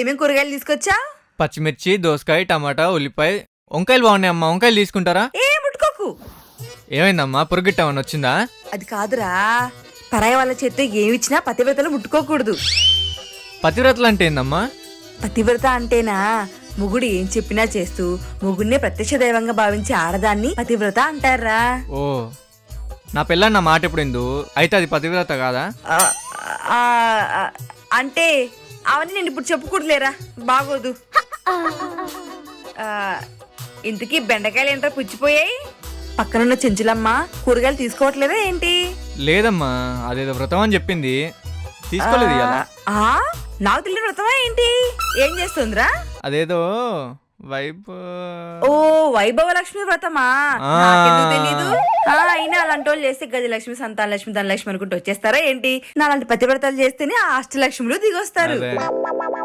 ఏమేం కూరగాయలు తీసుకొచ్చా? పచ్చిమిర్చి, దోసకాయ, టమాటా, ఉల్లిపాయ, వంకాయలు బాగున్నాయమ్మా. వంకాయలు తీసుకుంటారా? ఏ ముట్టుకోకు. ఏమైందమ్మా, పురుగిట్టమని వచ్చిందా? అది కాదురా, పరాయి వాళ్ళ చేత్తో ఏమిచ్చినా పతివ్రతలు ముట్టుకోకూడదు. పతివ్రతలు అంటే ఏందమ్మా? పతివ్రత అంటేనా, మొగుడు ఏం చెప్పినా చేస్తూ మొగుడినే ప్రత్యక్ష దైవంగా భావించే ఆడదాన్ని పతివ్రత అంటారా. ఓ, నా పిల్లని నా మాట ఎప్పుడు ఎందు అయితే అది పతివ్రత కాదా? ఆ, ఆ, ఆ, అంటే అవన్నీ నేను ఇప్పుడు చెప్పుకూడలేరా, బాగోదు. ఇంతకీ బెండకాయలు ఏంటో పుచ్చిపోయాయి. పక్కనున్న చెంచులమ్మ కూరగాయలు తీసుకోవట్లేదా ఏంటి? లేదమ్మా, అదేదో వ్రతం అని చెప్పింది, తీసుకోలేదు ఇవాళ. నాకు తెలియని వ్రతమా ఏంటి? ఏం చేస్తుందిరా? అదేదో వైబ్. ఓ, వైభవ లక్ష్మి వ్రతమా? ఆ. నాకెందుకు తెలీదు. అయినా అలాంటి వాళ్ళు చేస్తే గజలక్ష్మి, సంతాన లక్ష్మి, ధనలక్ష్మి అనుకుంటూ వచ్చేస్తారా ఏంటి? నా అలాంటి పతివ్రతాలు చేస్తేనే ఆ అష్టలక్ష్ములు దిగొస్తారు. అదే.